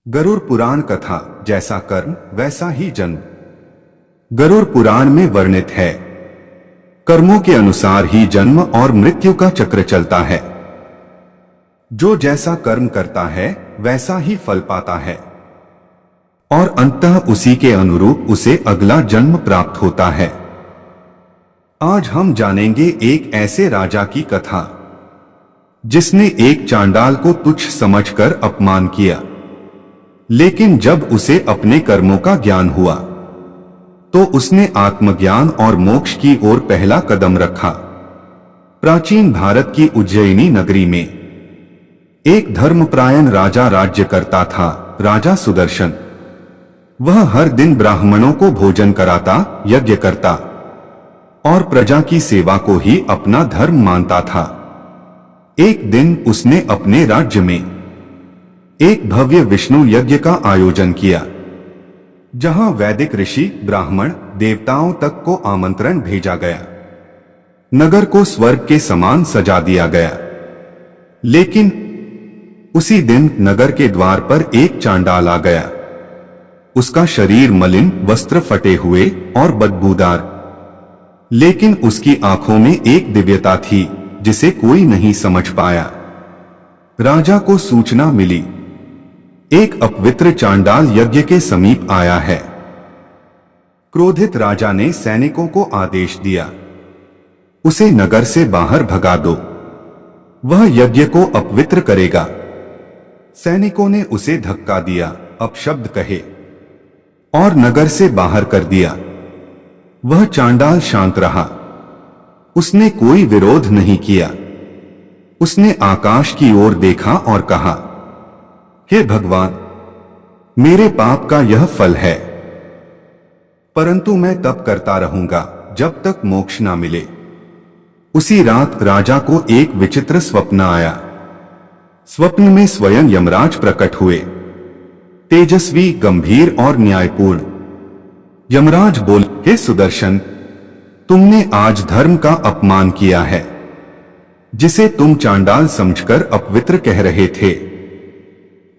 गरुड़ पुराण कथा। जैसा कर्म वैसा ही जन्म। गरुड़ पुराण में वर्णित है, कर्मों के अनुसार ही जन्म और मृत्यु का चक्र चलता है। जो जैसा कर्म करता है वैसा ही फल पाता है और अंततः उसी के अनुरूप उसे अगला जन्म प्राप्त होता है। आज हम जानेंगे एक ऐसे राजा की कथा जिसने एक चांडाल को तुच्छ समझकर अपमान किया, लेकिन जब उसे अपने कर्मों का ज्ञान हुआ तो उसने आत्मज्ञान और मोक्ष की ओर पहला कदम रखा। प्राचीन भारत की उज्जैनी नगरी में एक धर्मपरायण राजा राज्य करता था, राजा सुदर्शन। वह हर दिन ब्राह्मणों को भोजन कराता, यज्ञ करता और प्रजा की सेवा को ही अपना धर्म मानता था। एक दिन उसने अपने राज्य में एक भव्य विष्णु यज्ञ का आयोजन किया, जहां वैदिक ऋषि, ब्राह्मण, देवताओं तक को आमंत्रण भेजा गया। नगर को स्वर्ग के समान सजा दिया गया। लेकिन उसी दिन नगर के द्वार पर एक चांडाल आ गया। उसका शरीर मलिन, वस्त्र फटे हुए और बदबूदार, लेकिन उसकी आंखों में एक दिव्यता थी जिसे कोई नहीं समझ पाया। राजा को सूचना मिली, एक अपवित्र चांडाल यज्ञ के समीप आया है। क्रोधित राजा ने सैनिकों को आदेश दिया, उसे नगर से बाहर भगा दो, वह यज्ञ को अपवित्र करेगा। सैनिकों ने उसे धक्का दिया, अपशब्द कहे और नगर से बाहर कर दिया। वह चांडाल शांत रहा, उसने कोई विरोध नहीं किया। उसने आकाश की ओर देखा और कहा, हे भगवान, मेरे पाप का यह फल है, परंतु मैं तप करता रहूंगा जब तक मोक्ष ना मिले। उसी रात राजा को एक विचित्र स्वप्न आया। स्वप्न में स्वयं यमराज प्रकट हुए, तेजस्वी, गंभीर और न्यायपूर्ण। यमराज बोले, हे सुदर्शन, तुमने आज धर्म का अपमान किया है, जिसे तुम चांडाल समझकर अपवित्र कह रहे थे।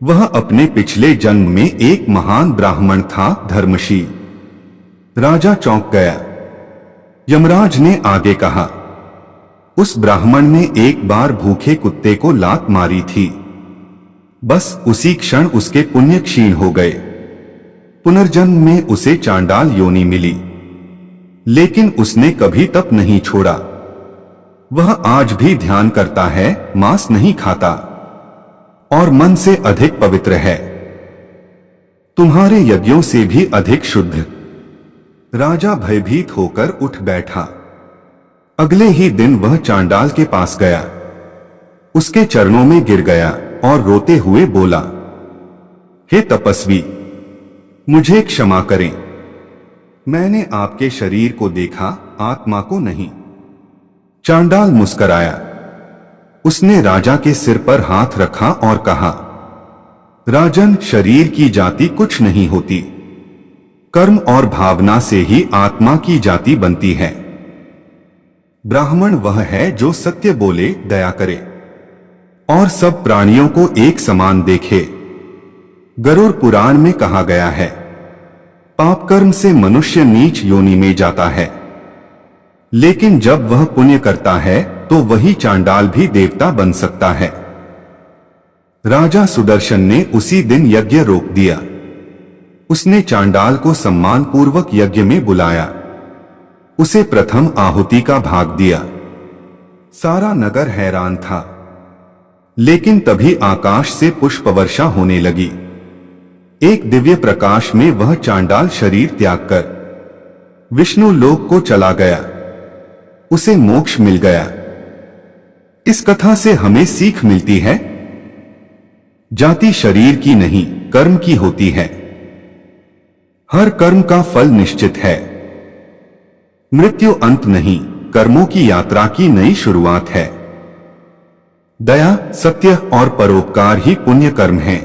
वह अपने पिछले जन्म में एक महान ब्राह्मण था, धर्मशील। राजा चौंक गया। यमराज ने आगे कहा, उस ब्राह्मण ने एक बार भूखे कुत्ते को लात मारी थी, बस उसी क्षण उसके पुण्य क्षीण हो गए। पुनर्जन्म में उसे चांडाल योनि मिली, लेकिन उसने कभी तप नहीं छोड़ा। वह आज भी ध्यान करता है, मांस नहीं खाता और मन से अधिक पवित्र है, तुम्हारे यज्ञों से भी अधिक शुद्ध। राजा भयभीत होकर उठ बैठा। अगले ही दिन वह चांडाल के पास गया, उसके चरणों में गिर गया और रोते हुए बोला, हे तपस्वी, मुझे क्षमा करें, मैंने आपके शरीर को देखा, आत्मा को नहीं। चांडाल मुस्कराया। उसने राजा के सिर पर हाथ रखा और कहा, राजन, शरीर की जाति कुछ नहीं होती, कर्म और भावना से ही आत्मा की जाति बनती है। ब्राह्मण वह है जो सत्य बोले, दया करे और सब प्राणियों को एक समान देखे। गरुड़ पुराण में कहा गया है, पाप कर्म से मनुष्य नीच योनि में जाता है, लेकिन जब वह पुण्य करता है तो वही चांडाल भी देवता बन सकता है। राजा सुदर्शन ने उसी दिन यज्ञ रोक दिया। उसने चांडाल को सम्मान पूर्वक यज्ञ में बुलाया, उसे प्रथम आहुति का भाग दिया। सारा नगर हैरान था, लेकिन तभी आकाश से पुष्प वर्षा होने लगी। एक दिव्य प्रकाश में वह चांडाल शरीर त्याग कर विष्णु लोक को चला गया, उसे मोक्ष मिल गया। इस कथा से हमें सीख मिलती है, जाति शरीर की नहीं, कर्म की होती है। हर कर्म का फल निश्चित है। मृत्यु अंत नहीं, कर्मों की यात्रा की नई शुरुआत है। दया, सत्य और परोपकार ही पुण्य कर्म हैं।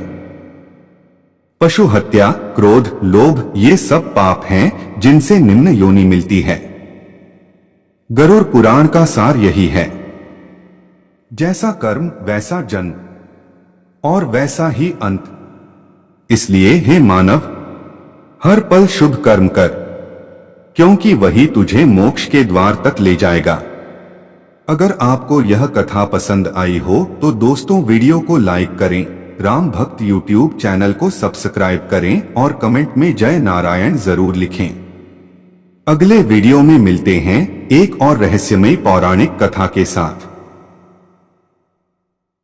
पशु हत्या, क्रोध, लोभ ये सब पाप हैं जिनसे निम्न योनि मिलती है। गरुड़ पुराण का सार यही है, जैसा कर्म वैसा जन्म और वैसा ही अंत। इसलिए हे मानव, हर पल शुभ कर्म कर, क्योंकि वही तुझे मोक्ष के द्वार तक ले जाएगा। अगर आपको यह कथा पसंद आई हो तो दोस्तों वीडियो को लाइक करें, राम भक्त यूट्यूब चैनल को सब्सक्राइब करें और कमेंट में जय नारायण जरूर लिखें। अगले वीडियो में मिलते हैं एक और रहस्यमयी पौराणिक कथा के साथ।